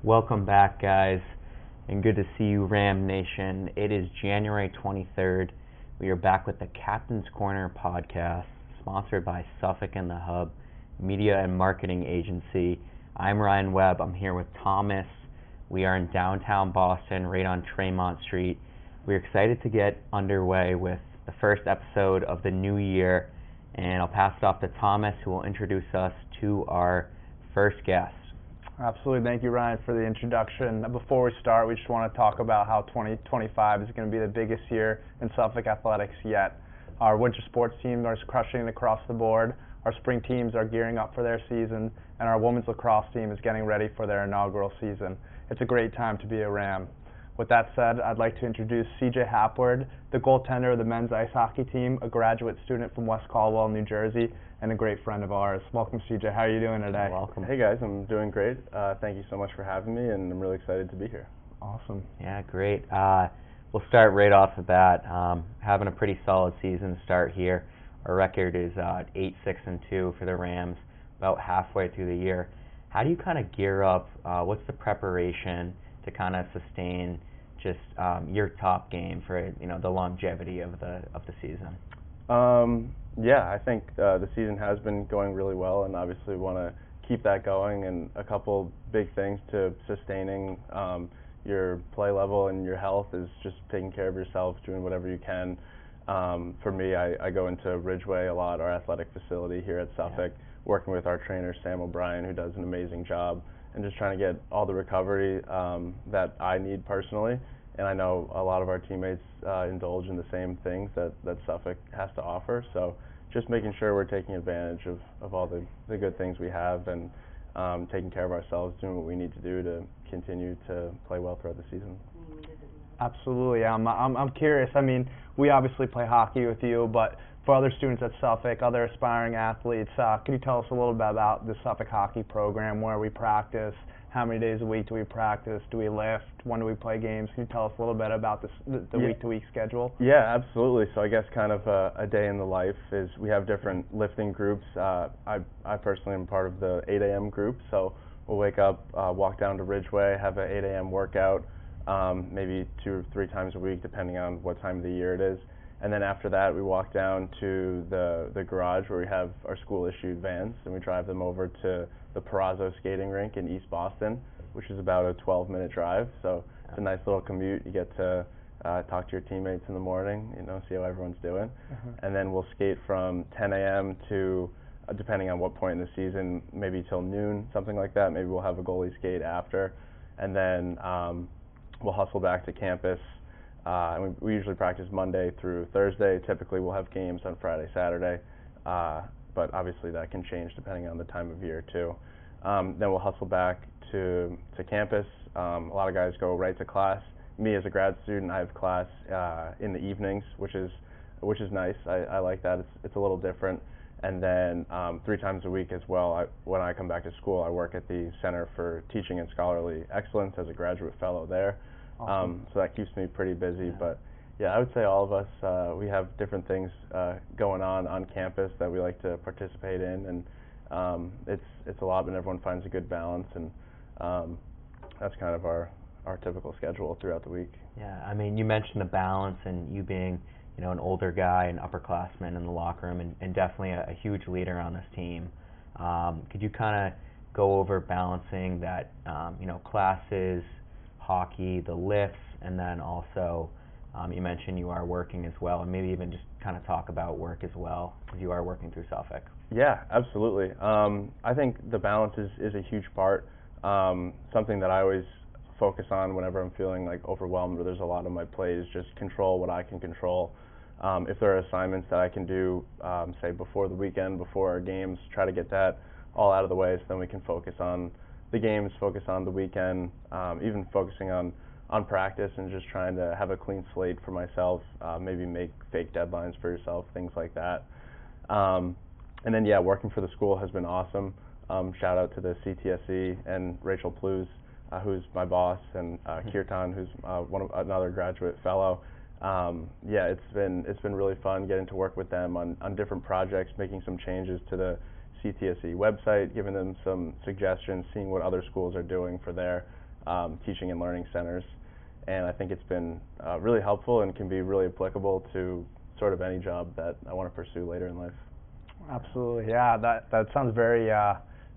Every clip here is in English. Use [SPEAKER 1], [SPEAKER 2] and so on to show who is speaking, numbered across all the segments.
[SPEAKER 1] Welcome back, guys, and good to see you, Ram Nation. It is January 23rd. We are back with the Captain's Corner podcast, sponsored by Suffolk and the Hub Media and Marketing Agency. I'm Ryan Webb. I'm here with Thomas. We are in downtown Boston, right on Tremont Street. We're excited to get underway with the first episode of the new year, and I'll pass it off to Thomas, who will introduce us to our first guest.
[SPEAKER 2] Absolutely. Thank you, Ryan, for the introduction. Before we start, we just want to talk about how 2025 is going to be the biggest year in Suffolk athletics yet. Our winter sports team is crushing it across the board. Our spring teams are gearing up for their season, and our women's lacrosse team is getting ready for their inaugural season. It's a great time to be a Ram. With that said, I'd like to introduce CJ Hapward, the goaltender of the men's ice hockey team, a graduate student from West Caldwell, New Jersey, and a great friend of ours. Welcome, CJ. How are you doing today?
[SPEAKER 1] Welcome.
[SPEAKER 3] Hey, guys. I'm doing great. Thank you so much for having me, and I'm really excited to be here.
[SPEAKER 2] Awesome.
[SPEAKER 1] Yeah, great. We'll start right off the bat. Having a pretty solid season to start here. Our record is 8-6-2 for the Rams, about halfway through the year. How do you kind of gear up? What's the preparation to kind of sustain just your top game for the longevity of the season?
[SPEAKER 3] Yeah, I think the season has been going really well, and obviously we want to keep that going. And a couple big things to sustaining your play level and your health is just taking care of yourself, doing whatever you can. For me, I go into Ridgeway a lot, our athletic facility here at Suffolk, working with our trainer, Sam O'Brien, who does an amazing job, and just trying to get all the recovery that I need personally. And I know a lot of our teammates indulge in the same things that Suffolk has to offer. So just making sure we're taking advantage of all the good things we have, and taking care of ourselves, doing what we need to do to continue to play well throughout the season.
[SPEAKER 2] Absolutely. I'm curious. I mean, we obviously play hockey with you, but for other students at Suffolk, other aspiring athletes, can you tell us a little bit about the Suffolk hockey program, where we practice? How many days a week do we practice? Do we lift? When do we play games? Can you tell us a little bit about the week-to-week schedule?
[SPEAKER 3] Yeah, absolutely. So I guess kind of a day in the life is we have different lifting groups. I personally am part of the 8 a.m. group, so we'll wake up, walk down to Ridgeway, have an 8 a.m. workout, maybe 2 or 3 times a week, depending on what time of the year it is. And then after that, we walk down to the garage where we have our school-issued vans, and we drive them over to the Perazzo skating rink in East Boston, which is about a 12-minute drive. So it's a nice little commute. You get to talk to your teammates in the morning, see how everyone's doing. And then we'll skate from 10 a.m. to, depending on what point in the season, maybe till noon, something like that. Maybe we'll have a goalie skate after. And then we'll hustle back to campus. And we usually practice Monday through Thursday. Typically, we'll have games on Friday, Saturday, but obviously that can change depending on the time of year too. Then we'll hustle back to campus. A lot of guys go right to class. Me as a grad student, I have class in the evenings, which is nice. I like that. It's a little different. And then 3 times a week as well, when I come back to school, I work at the Center for Teaching and Scholarly Excellence as a graduate fellow there.
[SPEAKER 2] Awesome.
[SPEAKER 3] So that keeps me pretty busy. But yeah, I would say all of us, we have different things going on campus that we like to participate in, and it's a lot, and everyone finds a good balance, and that's kind of our typical schedule throughout the week.
[SPEAKER 1] Yeah, I mean, you mentioned the balance, and you being an older guy, an upperclassman in the locker room, and definitely a huge leader on this team. Could you kind of go over balancing that, classes, hockey, the lifts, and then also you mentioned you are working as well, and maybe even just kind of talk about work as well, because you are working through Suffolk.
[SPEAKER 3] Yeah, absolutely. I think the balance is a huge part. Something that I always focus on whenever I'm feeling like overwhelmed or there's a lot on my plate is just control what I can control. If there are assignments that I can do, say before the weekend, before our games, try to get that all out of the way so then we can focus on the games, focus on the weekend, even focusing on practice and just trying to have a clean slate for myself, maybe make fake deadlines for yourself, things like that. And then, yeah, working for the school has been awesome. Shout out to the CTSE and Rachel Plews, who's my boss, and Kirtan, who's another graduate fellow. Yeah, it's been really fun getting to work with them on different projects, making some changes to the CTSE website, giving them some suggestions, seeing what other schools are doing for their teaching and learning centers. And I think it's been really helpful and can be really applicable to sort of any job that I want to pursue later in life.
[SPEAKER 2] Absolutely, yeah. That sounds very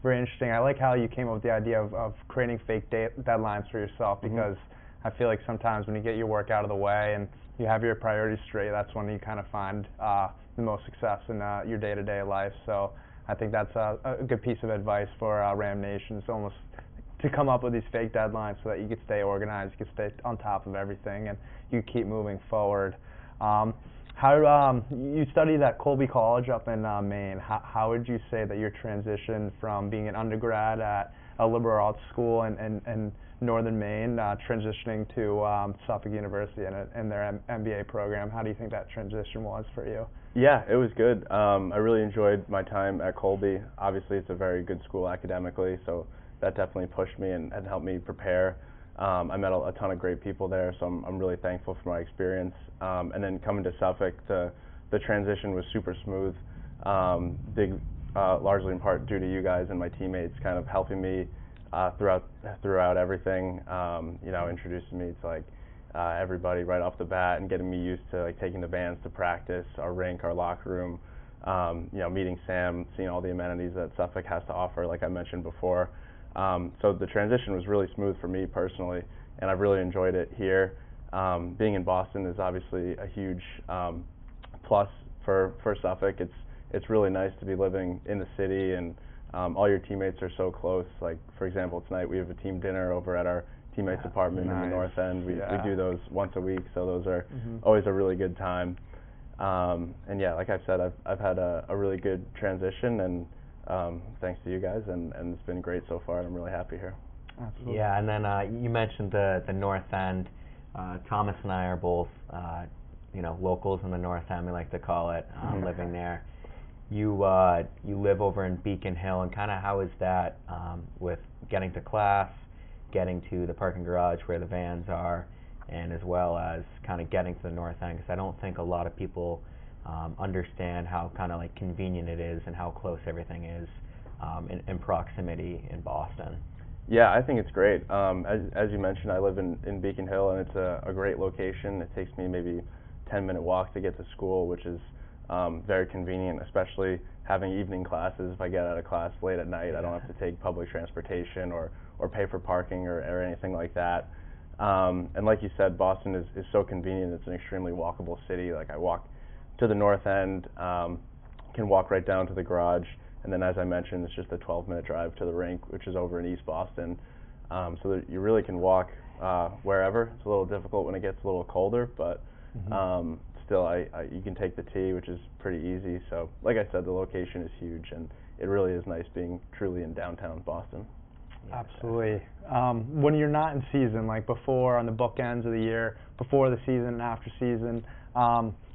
[SPEAKER 2] very interesting. I like how you came up with the idea of creating fake deadlines for yourself, because I feel like sometimes when you get your work out of the way and you have your priorities straight, that's when you kind of find the most success in your day-to-day life. So I think that's a good piece of advice for Ram Nation. It's almost to come up with these fake deadlines so that you could stay organized, you could stay on top of everything, and you keep moving forward. How you studied at Colby College up in Maine. How would you say that your transition from being an undergrad at a liberal arts school in northern Maine, transitioning to Suffolk University and their MBA program, how do you think that transition was for you?
[SPEAKER 3] Yeah, it was good. I really enjoyed my time at Colby. Obviously, it's a very good school academically, so that definitely pushed me and helped me prepare. I met a ton of great people there, so I'm really thankful for my experience. And then coming to Suffolk, the transition was super smooth, largely in part due to you guys and my teammates kind of helping me throughout everything. Introducing me to everybody right off the bat and getting me used to taking the bands to practice, our rink, our locker room. Meeting Sam, seeing all the amenities that Suffolk has to offer, like I mentioned before. So the transition was really smooth for me personally, and I've really enjoyed it here. Being in Boston is obviously a huge plus for Suffolk. It's really nice to be living in the city, and all your teammates are so close. Like, for example, tonight we have a team dinner over at our teammates' apartment in the North End. We do those once a week, so those are always a really good time. And yeah, like I've said, I've had a really good transition, and thanks to you guys, and it's been great so far, and I'm really happy here.
[SPEAKER 2] Absolutely.
[SPEAKER 1] Yeah, and then you mentioned the North End. Thomas and I are both locals in the North End, we like to call it, living there. You live over in Beacon Hill, and kind of how is that with getting to class, getting to the parking garage where the vans are, and as well as kind of getting to the North End, because I don't think a lot of people understand how kind of convenient it is and how close everything is in proximity in Boston.
[SPEAKER 3] Yeah, I think it's great. As you mentioned, I live in Beacon Hill, and it's a great location. It takes me maybe 10-minute walk to get to school, which is very convenient, especially having evening classes. If I get out of class late at night, I don't have to take public transportation or pay for parking or anything like that. And like you said, Boston is so convenient. It's an extremely walkable city. I walk to the North End, can walk right down to the garage, and then as I mentioned, it's just a 12-minute drive to the rink, which is over in East Boston. So that you really can walk wherever. It's a little difficult when it gets a little colder, but still, you can take the T, which is pretty easy. So like I said, the location is huge, and it really is nice being truly in downtown Boston.
[SPEAKER 2] Yeah, absolutely. When you're not in season, like before, on the bookends of the year, before the season and after season,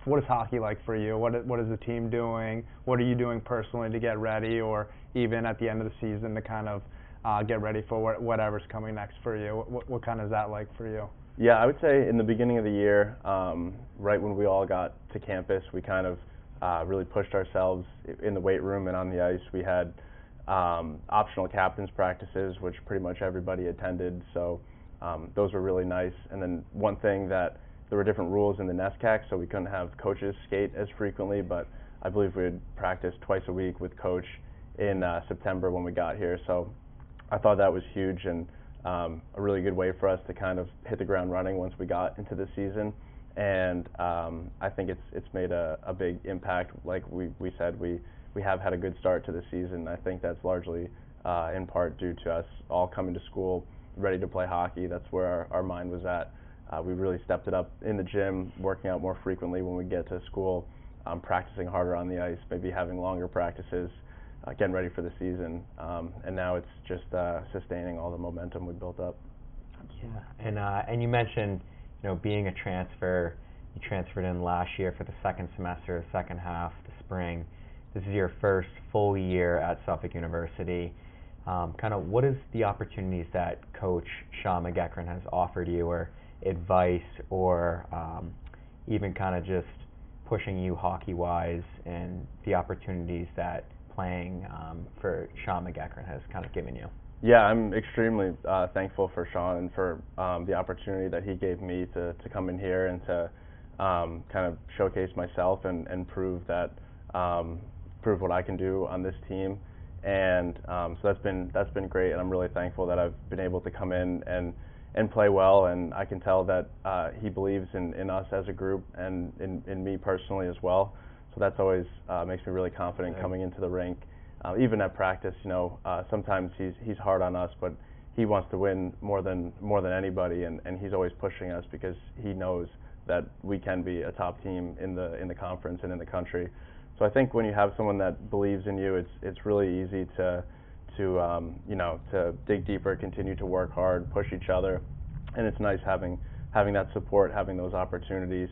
[SPEAKER 2] what is hockey like for you? What is the team doing? What are you doing personally to get ready, or even at the end of the season to kind of get ready for whatever's coming next for you? What kind of is that like for you?
[SPEAKER 3] Yeah, I would say in the beginning of the year, right when we all got to campus, we kind of really pushed ourselves in the weight room and on the ice. We had optional captains practices, which pretty much everybody attended, so those were really nice. And then one thing that there were different rules in the NESCAC, so we couldn't have coaches skate as frequently, but I believe we would practice twice a week with coach in September when we got here. So I thought that was huge, and a really good way for us to kind of hit the ground running once we got into the season. And I think it's made a big impact. Like we said, we have had a good start to the season. I think that's largely in part due to us all coming to school ready to play hockey. That's where our mind was at. We really stepped it up in the gym, working out more frequently when we get to school, practicing harder on the ice, maybe having longer practices, getting ready for the season. And now it's just sustaining all the momentum we built up.
[SPEAKER 1] Yeah, and you mentioned, being a transfer. You transferred in last year for the second semester, second half, the spring. This is your first full year at Suffolk University. Kind of what is the opportunities that Coach Sean McEachran has offered you, or advice, or even kind of just pushing you hockey-wise, and the opportunities that playing for Sean McEachran has kind of given you?
[SPEAKER 3] Yeah, I'm extremely thankful for Sean and for the opportunity that he gave me to come in here and to kind of showcase myself and prove that prove what I can do on this team. And so that's been great, and I'm really thankful that I've been able to come in and play well, and I can tell that he believes in us as a group and in me personally as well. So that's always makes me really confident coming into the rink. Even at practice, sometimes he's hard on us, but he wants to win more than anybody, and he's always pushing us because he knows that we can be a top team in the conference and in the country. So I think when you have someone that believes in you, it's really easy to dig deeper, continue to work hard, push each other, and it's nice having that support, having those opportunities.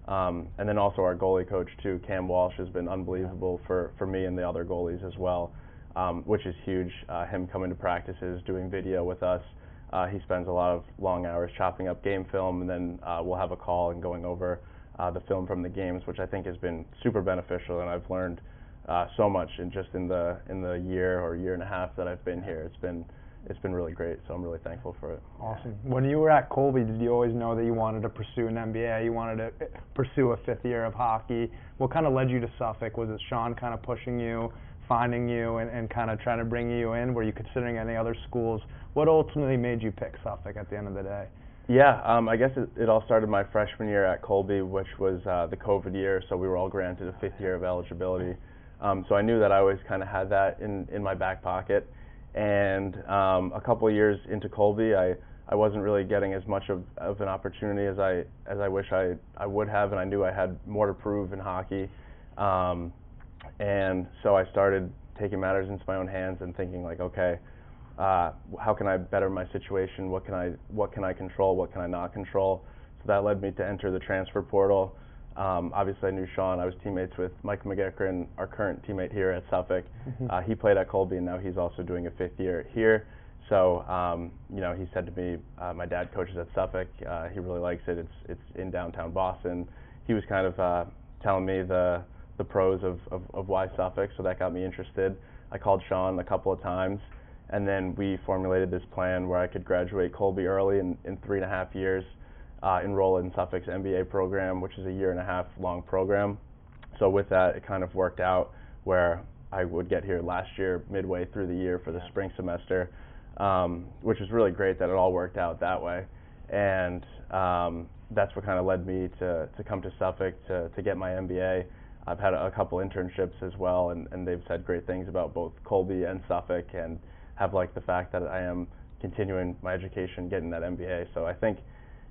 [SPEAKER 3] And then also our goalie coach too, Cam Walsh, has been unbelievable for me and the other goalies as well, which is huge. Him coming to practices, doing video with us. He spends a lot of long hours chopping up game film, and then we'll have a call and going over the film from the games, which I think has been super beneficial, and I've learned so much in the year or year and a half that I've been here. It's been really great, so I'm really thankful for it.
[SPEAKER 2] Awesome. When you were at Colby, did you always know that you wanted to pursue an MBA? You wanted to pursue a fifth year of hockey? What kind of led you to Suffolk? Was it Sean kind of pushing you, finding you, and kind of trying to bring you in? Were you considering any other schools? What ultimately made you pick Suffolk at the end of the day?
[SPEAKER 3] Yeah, I guess it all started my freshman year at Colby, which was the COVID year, so we were all granted a fifth year of eligibility. So I knew that I always kind of had that in my back pocket. And a couple of years into Colby, I wasn't really getting as much of an opportunity as I wish I would have, and I knew I had more to prove in hockey. And so I started taking matters into my own hands and thinking like, okay, how can I better my situation? What can I control? What can I not control? So that led me to enter the transfer portal. Obviously, I knew Sean. I was teammates with Mike McEachran, our current teammate here at Suffolk. He played at Colby, and now he's also doing a fifth year here. So, he said to me, my dad coaches at Suffolk. He really likes it. It's in downtown Boston. He was kind of telling me the pros of why Suffolk, so that got me interested. I called Sean a couple of times, and then we formulated this plan where I could graduate Colby early in 3.5 years. Enroll in Suffolk's MBA program, which is a 1.5-year long program. So with that, it kind of worked out where I would get here last year, midway through the year for the spring semester, which is really great that it all worked out that way. And that's what kind of led me to come to Suffolk to get my MBA. I've had a couple internships as well, and they've said great things about both Colby and Suffolk, and have liked the fact that I am continuing my education, getting that MBA. So I think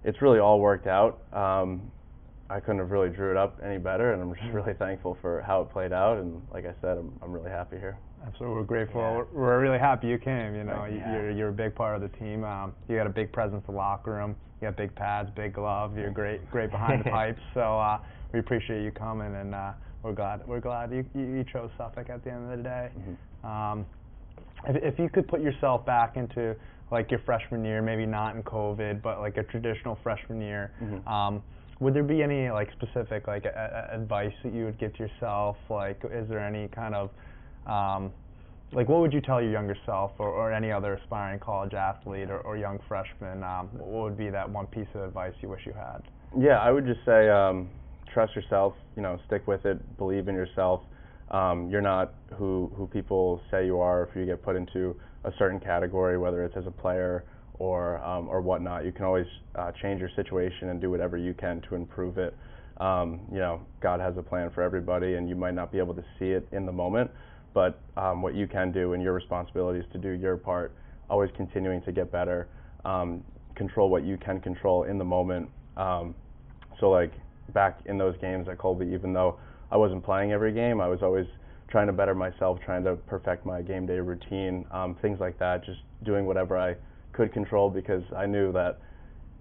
[SPEAKER 3] it's really all worked out. I couldn't have really drew it up any better, and I'm just really thankful for how it played out. And like I said, I'm really happy here.
[SPEAKER 2] Absolutely, we're grateful.
[SPEAKER 1] Yeah.
[SPEAKER 2] We're really happy you came.
[SPEAKER 1] Yeah.
[SPEAKER 2] You're a big part of the team. You got a big presence in the locker room. You got big pads, big glove. You're great behind the pipes. So we appreciate you coming, and we're glad you chose Suffolk at the end of the day. If you could put yourself back into like your freshman year, maybe not in COVID, but like a traditional freshman year, would there be any like specific like advice that you would give to yourself? Like, is there any kind of like what would you tell your younger self or any other aspiring college athlete or young freshman? What would be that one piece of advice you wish you had?
[SPEAKER 3] Yeah, I would just say trust yourself. Stick with it. Believe in yourself. You're not who people say you are. If you get put into a certain category, whether it's as a player or whatnot, you can always change your situation and do whatever you can to improve it. God has a plan for everybody, and you might not be able to see it in the moment, but what you can do and your responsibility is to do your part, always continuing to get better, control what you can control in the moment. So like back in those games at Colby, even though I wasn't playing every game, I was always trying to better myself, trying to perfect my game day routine, things like that, just doing whatever I could control, because I knew that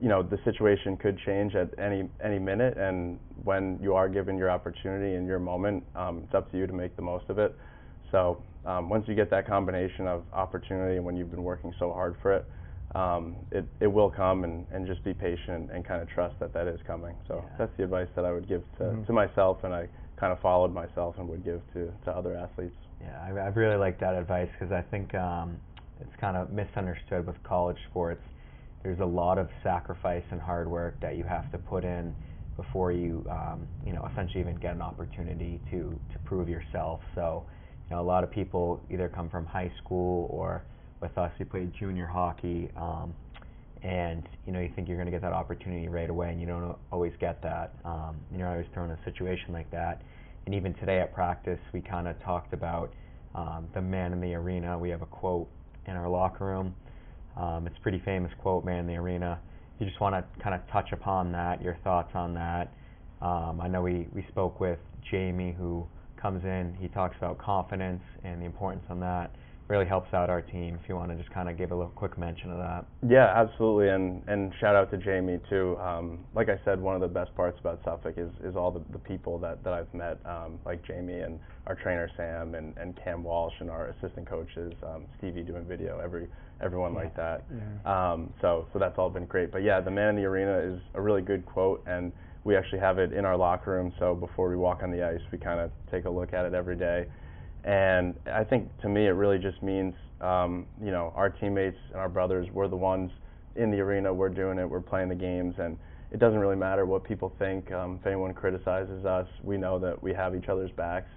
[SPEAKER 3] the situation could change at any minute, and when you are given your opportunity and your moment, it's up to you to make the most of it. So once you get that combination of opportunity and when you've been working so hard for it, it will come, and just be patient and kind of trust that is coming. So that's the advice that I would give to myself, and I kind of followed myself and would give to other athletes.
[SPEAKER 1] Yeah, I really like that advice because I think it's kind of misunderstood with college sports. There's a lot of sacrifice and hard work that you have to put in before you, essentially even get an opportunity to prove yourself. So, a lot of people either come from high school or with us, we played junior hockey, and you think you're going to get that opportunity right away, and you don't always get that. You're always thrown in a situation like that. And even today at practice, we kind of talked about the man in the arena. We have a quote in our locker room. It's a pretty famous quote, man in the arena. You just want to kind of touch upon that, your thoughts on that. I know we spoke with Jamie, who comes in, he talks about confidence and the importance on that. Really helps out our team. If you want to just kind of give a little quick mention of that.
[SPEAKER 3] Yeah, absolutely, and shout out to Jamie too. Like I said, one of the best parts about Suffolk is all the people that I've met, like Jamie and our trainer Sam and Cam Walsh and our assistant coaches, Stevie doing video, everyone like that.
[SPEAKER 2] Yeah.
[SPEAKER 3] So that's all been great. But yeah, the man in the arena is a really good quote, and we actually have it in our locker room. So before we walk on the ice, we kind of take a look at it every day. And I think to me it really just means, our teammates and our brothers, we're the ones in the arena, we're doing it, we're playing the games, and it doesn't really matter what people think. If anyone criticizes us, we know that we have each other's backs.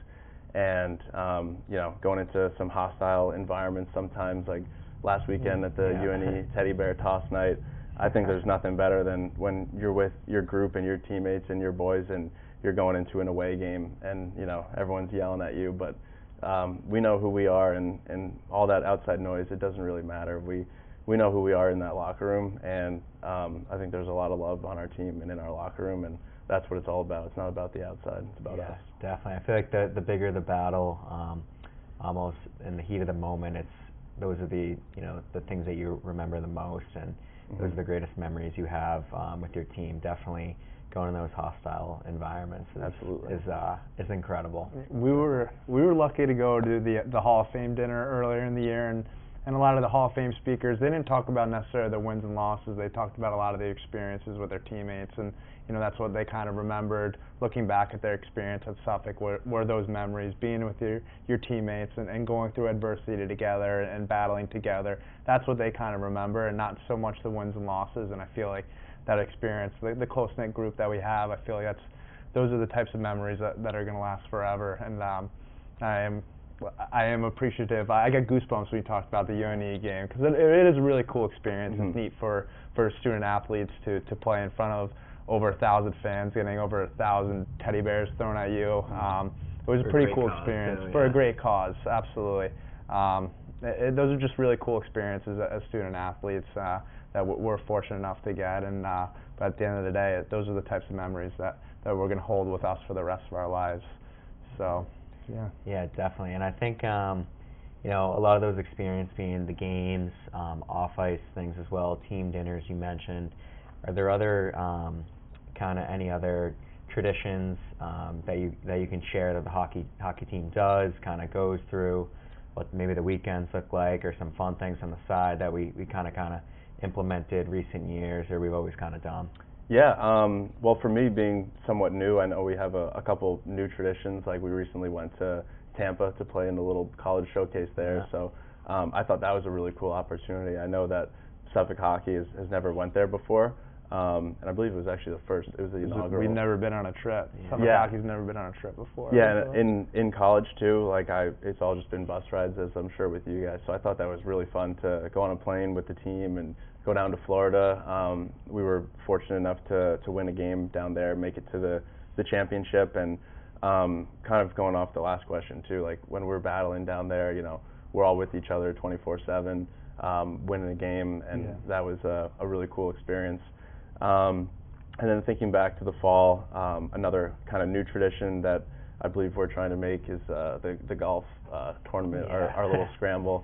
[SPEAKER 3] And, going into some hostile environments sometimes, like last weekend at the UNE Teddy Bear Toss Night, I think there's nothing better than when you're with your group and your teammates and your boys and you're going into an away game and, everyone's yelling at you, but we know who we are, and all that outside noise, it doesn't really matter. We know who we are in that locker room, and I think there's a lot of love on our team and in our locker room, and that's what it's all about. It's not about the outside, it's about us.
[SPEAKER 1] Definitely. I feel like the bigger the battle, almost in the heat of the moment, those are the things that you remember the most, and those are the greatest memories you have with your team. Definitely going in those hostile environments is incredible.
[SPEAKER 2] We were lucky to go to the Hall of Fame dinner earlier in the year, and a lot of the Hall of Fame speakers, they didn't talk about necessarily the wins and losses. They talked about a lot of the experiences with their teammates, and that's what they kind of remembered looking back at their experience at Suffolk, were those memories, being with your teammates and going through adversity together and battling together. That's what they kind of remember, and not so much the wins and losses. And I feel like that experience, the close-knit group that we have, I feel like those are the types of memories that are going to last forever. And I am appreciative. I got goosebumps when you talked about the UNE game, because it is a really cool experience.
[SPEAKER 3] Mm-hmm.
[SPEAKER 2] It's neat for student athletes to play in front of over 1,000 fans, getting over 1,000 teddy bears thrown at you. It was a pretty cool experience for a great cause. Absolutely. Those are just really cool experiences as student athletes that we're fortunate enough to get. And but at the end of the day, those are the types of memories that we're going to hold with us for the rest of our lives. So.
[SPEAKER 1] Yeah, definitely. And I think a lot of those experiences, being the games, off-ice things as well, team dinners you mentioned. Are there other any other traditions that you can share that the hockey team does, kind of goes through, what maybe the weekends look like, or some fun things on the side that we kind of implemented recent years, or we've always kind of done?
[SPEAKER 3] Yeah, well, for me, being somewhat new, I know we have a couple new traditions. Like, we recently went to Tampa to play in the little college showcase there. Yeah. So I thought that was a really cool opportunity. I know that Suffolk hockey has never went there before, and I believe it was actually the first. It was the inaugural.
[SPEAKER 2] We've never been on a trip. Suffolk hockey's never been on a trip before.
[SPEAKER 3] Yeah, and in college too. Like, it's all just been bus rides, as I'm sure with you guys. So I thought that was really fun to go on a plane with the team and go down to Florida. We were fortunate enough to win a game down there, make it to the championship, and kind of going off the last question too, like when we're battling down there, we're all with each other 24/7, winning a game, and that was a really cool experience. And then thinking back to the fall, another kind of new tradition that I believe we're trying to make is the golf tournament, our little scramble.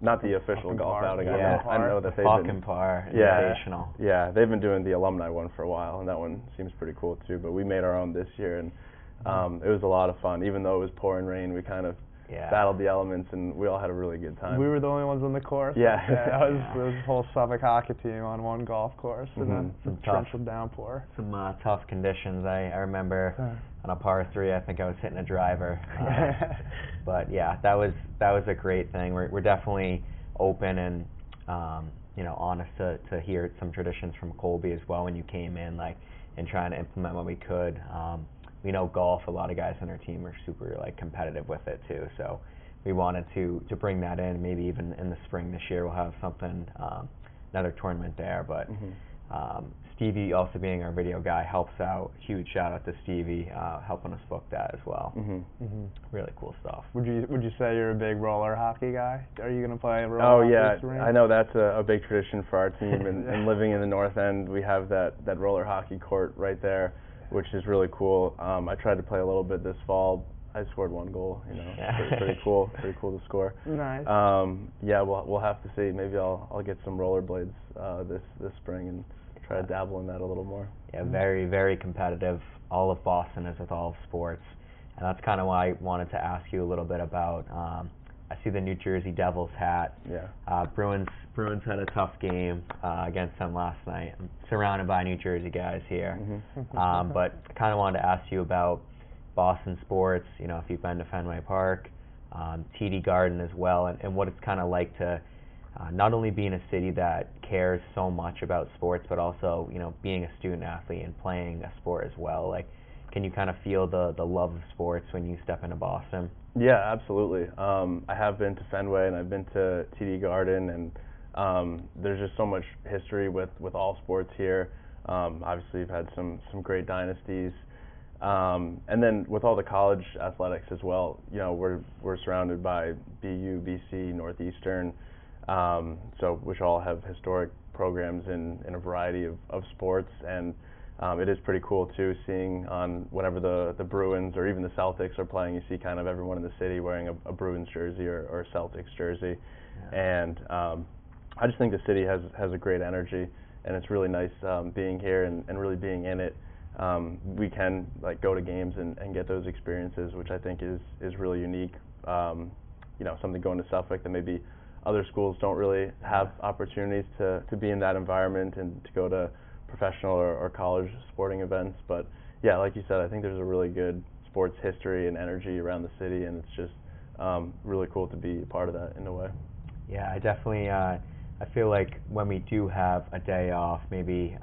[SPEAKER 3] Not the official golf outing. I know that they've been
[SPEAKER 1] Invitational.
[SPEAKER 3] Yeah, they've been doing the alumni one for a while, and that one seems pretty cool too. But we made our own this year, and it was a lot of fun. Even though it was pouring rain, we kind of battled the elements, and we all had a really good time.
[SPEAKER 2] We were the only ones on the course.
[SPEAKER 3] Yeah.
[SPEAKER 2] It was a whole Suffolk hockey team on one golf course in a torrential downpour.
[SPEAKER 1] Some tough conditions. I remember on a par 3, I think I was hitting a driver. But yeah, that was a great thing. We're definitely open and honest to hear some traditions from Colby as well when you came in, and trying to implement what we could. We know golf, a lot of guys on our team are super competitive with it too, so we wanted to bring that in. Maybe even in the spring this year we'll have something, another tournament there. But Stevie, also being our video guy, helps out. Huge shout out to Stevie, helping us book that as well. Really cool stuff.
[SPEAKER 2] Would you say you're a big roller hockey guy? Are you going to play roller
[SPEAKER 3] hockey?
[SPEAKER 2] Oh yeah,
[SPEAKER 3] I know that's a big tradition for our team, and living in the North End, we have that roller hockey court right there, which is really cool. I tried to play a little bit this fall. I scored 1 goal. Pretty cool to score.
[SPEAKER 2] Nice.
[SPEAKER 3] Yeah, we'll have to see. Maybe I'll get some rollerblades this spring and try to dabble in that a little more.
[SPEAKER 1] Yeah, very, very competitive. All of Boston is with all of sports, and that's kind of why I wanted to ask you a little bit about. I see the New Jersey Devils hat.
[SPEAKER 3] Yeah.
[SPEAKER 1] Bruins had a tough game against them last night. I'm surrounded by New Jersey guys here, but I kind of wanted to ask you about Boston sports. If you've been to Fenway Park, TD Garden as well, and what it's kind of like to not only be in a city that cares so much about sports, but also being a student athlete and playing a sport as well. Can you kind of feel the love of sports when you step into Boston?
[SPEAKER 3] Yeah, absolutely. I have been to Fenway and I've been to TD Garden, and there's just so much history with all sports here. Obviously, you've had some great dynasties, and then with all the college athletics as well. We're surrounded by BU, BC, Northeastern, which all have historic programs in a variety of sports, and it is pretty cool too, seeing on whenever the Bruins or even the Celtics are playing, you see kind of everyone in the city wearing a Bruins jersey or a Celtics jersey. Yeah. And I just think the city has a great energy, and it's really nice being here and really being in it. We can go to games and get those experiences, which I think is really unique. Something going to Suffolk that maybe other schools don't really have opportunities to be in that environment and to go to professional or college sporting events. But yeah, like you said, I think there's a really good sports history and energy around the city, and it's just really cool to be a part of that in a way.
[SPEAKER 1] Yeah, I definitely I feel like when we do have a day off, maybe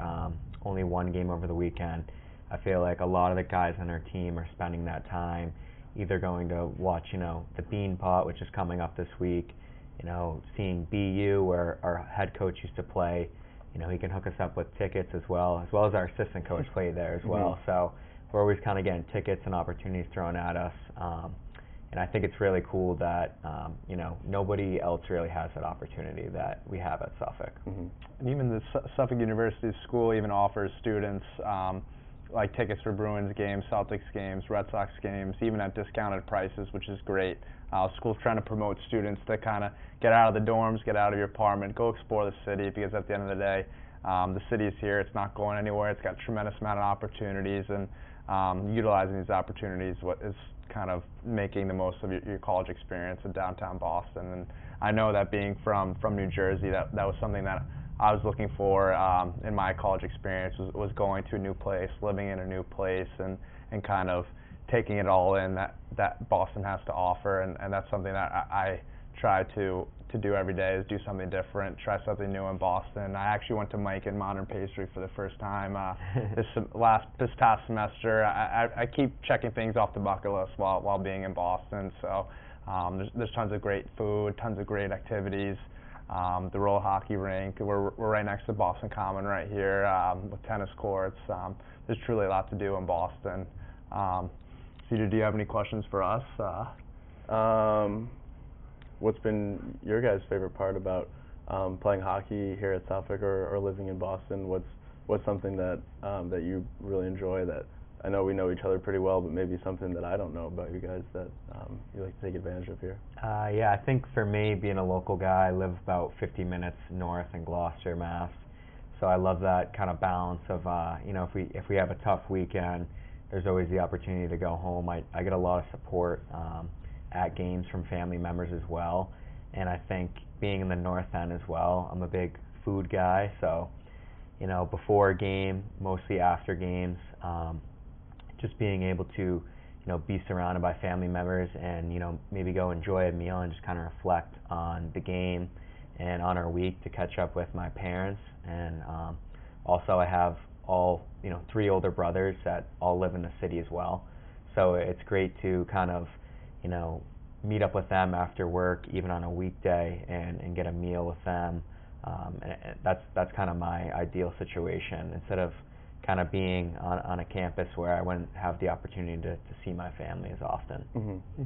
[SPEAKER 1] only one game over the weekend, I feel like a lot of the guys on our team are spending that time either going to watch, the Bean Pot, which is coming up this week, seeing BU, where our head coach used to play. He can hook us up with tickets as well as our assistant coach played there as well. So we're always kind of getting tickets and opportunities thrown at us. And I think it's really cool that, nobody else really has that opportunity that we have at Suffolk.
[SPEAKER 2] And even the Suffolk University School even offers students tickets for Bruins games, Celtics games, Red Sox games, even at discounted prices, which is great. School's trying to promote students to kind of get out of the dorms, get out of your apartment, go explore the city, because at the end of the day, the city is here. It's not going anywhere. It's got a tremendous amount of opportunities, and utilizing these opportunities is kind of making the most of your college experience in downtown Boston. And I know that being from New Jersey, that was something that I was looking for in my college experience, was going to a new place, living in a new place, and kind of taking it all in that Boston has to offer. And that's something that I try to do every day, is do something different, try something new in Boston. I actually went to Mike and Modern Pastry for the first time this past semester. I keep checking things off the bucket list while being in Boston. So there's tons of great food, tons of great activities. The roller hockey rink, we're right next to Boston Common right here, with tennis courts. There's truly a lot to do in Boston. Cedar, do you have any questions for us?
[SPEAKER 3] What's been your guys' favorite part about playing hockey here at Suffolk or living in Boston? What's something that you really enjoy, that I know we know each other pretty well, but maybe something that I don't know about you guys that you like to take advantage of here?
[SPEAKER 1] Yeah, I think for me, being a local guy, I live about 50 minutes north in Gloucester, Mass. So I love that kind of balance of, if we have a tough weekend, there's always the opportunity to go home. I get a lot of support at games from family members as well. And I think being in the North End as well, I'm a big food guy, so before a game, mostly after games, just being able to be surrounded by family members and maybe go enjoy a meal and just kind of reflect on the game and on our week to catch up with my parents. And also I have all 3 older brothers that all live in the city as well, so it's great to kind of meet up with them after work, even on a weekday, and get a meal with them. And that's kind of my ideal situation, instead of kind of being on a campus where I wouldn't have the opportunity to see my family as often.
[SPEAKER 2] Mm-hmm.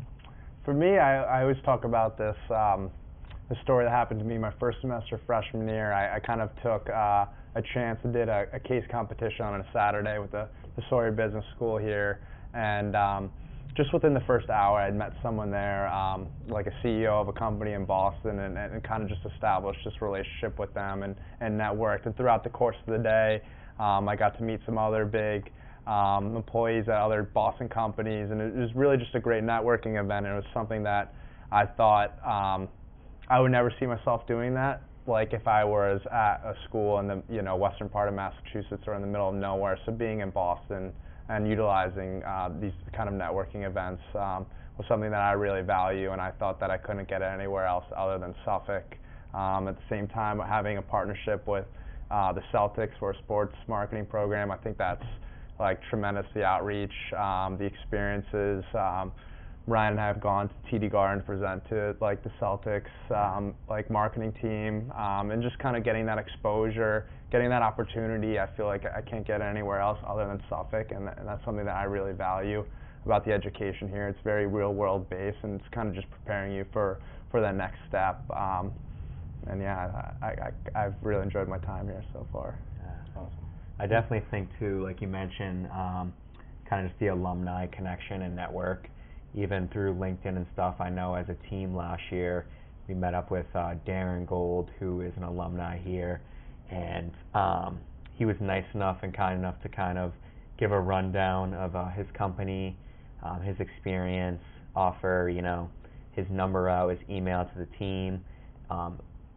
[SPEAKER 2] For me, I always talk about this the story that happened to me my first semester freshman year. I kind of took a chance and did a case competition on a Saturday with the Sawyer Business School here, and just within the first hour, I'd met someone there, like a CEO of a company in Boston, and kind of just established this relationship with them and networked. And throughout the course of the day, I got to meet some other big employees at other Boston companies, and it was really just a great networking event. And it was something that I thought I would never see myself doing that, like if I was at a school in the western part of Massachusetts or in the middle of nowhere. So being in Boston and utilizing these kind of networking events was something that I really value, and I thought that I couldn't get it anywhere else other than Suffolk. At the same time, having a partnership with the Celtics for a sports marketing program, I think that's like tremendous. The outreach, the experiences. Ryan and I have gone to TD Garden to present to like the Celtics like marketing team, and just kind of getting that exposure, getting that opportunity. I feel like I can't get it anywhere else other than Suffolk, and that's something that I really value about the education here. It's very real world based, and it's kind of just preparing you for that next step. And yeah, I've really enjoyed my time here so far.
[SPEAKER 1] Yeah, awesome. I definitely think too, like you mentioned, kind of just the alumni connection and network, even through LinkedIn and stuff. I know as a team last year, we met up with Darren Gold, who is an alumni here, and he was nice enough and kind enough to kind of give a rundown of his company, his experience, offer his number out, his email to the team,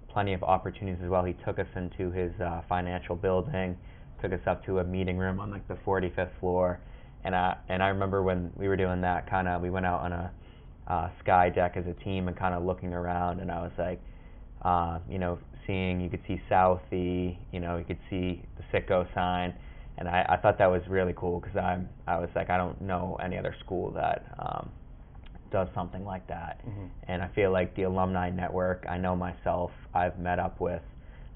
[SPEAKER 1] plenty of opportunities as well. He took us into his financial building, took us up to a meeting room on like the 45th floor. And I remember when we were doing that, we went out on a sky deck as a team and kind of looking around, and I was like, you could see Southie, you could see the Sitco sign, and I thought that was really cool, because I was like, I don't know any other school that does something like that. Mm-hmm. And I feel like the alumni network, I know myself, I've met up with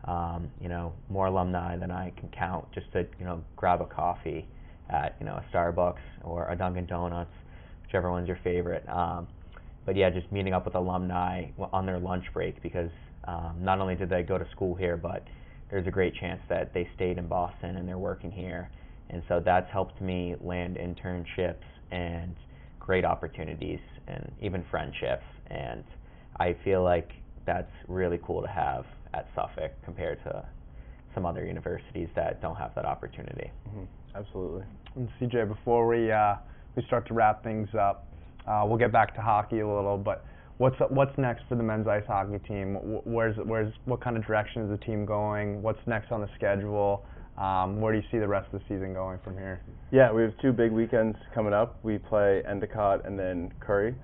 [SPEAKER 1] more alumni than I can count, just to grab a coffee at a Starbucks or a Dunkin' Donuts, whichever one's your favorite. But yeah, just meeting up with alumni on their lunch break, because not only did they go to school here, but there's a great chance that they stayed in Boston and they're working here. And so that's helped me land internships and great opportunities and even friendships. And I feel like that's really cool to have at Suffolk compared to some other universities that don't have that opportunity.
[SPEAKER 3] Mm-hmm. Absolutely.
[SPEAKER 2] And CJ, before we start to wrap things up, we'll get back to hockey a little, but what's next for the men's ice hockey team? What kind of direction is the team going? What's next on the schedule? Where do you see the rest of the season going from here?
[SPEAKER 3] Yeah, we have 2 big weekends coming up. We play Endicott and then Curry.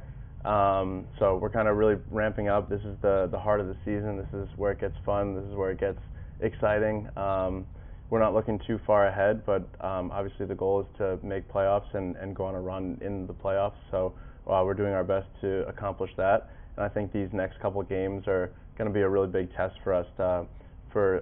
[SPEAKER 3] So we're kind of really ramping up. This is the heart of the season. This is where it gets fun. This is where it gets exciting. We're not looking too far ahead, but obviously the goal is to make playoffs and go on a run in the playoffs. So we're doing our best to accomplish that. And I think these next couple of games are going to be a really big test for us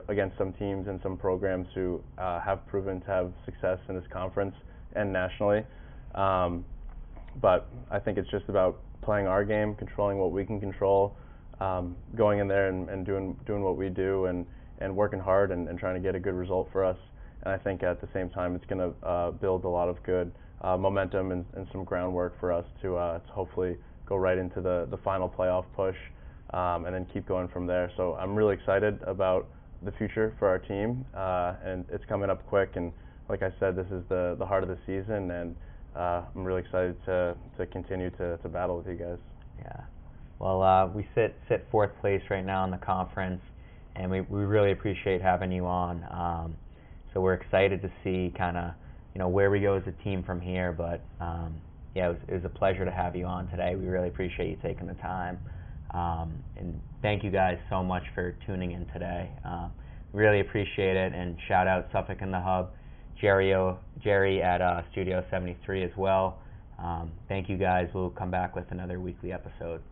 [SPEAKER 3] against some teams and some programs who have proven to have success in this conference and nationally. But I think it's just about playing our game, controlling what we can control, going in there and doing what we do, and working hard and trying to get a good result for us. And I think at the same time it's going to build a lot of good momentum and some groundwork for us to hopefully go right into the final playoff push, and then keep going from there. So I'm really excited about the future for our team, and it's coming up quick. And like I said, this is the heart of the season, and I'm really excited to continue to battle with you guys.
[SPEAKER 1] Yeah. Well, we sit fourth place right now in the conference, and we really appreciate having you on. So we're excited to see kind of where we go as a team from here. But yeah, it was a pleasure to have you on today. We really appreciate you taking the time, and thank you guys so much for tuning in today. Really appreciate it, and shout out Suffolk in the Hub, Jerry at Studio 73 as well. Thank you guys. We'll come back with another weekly episode.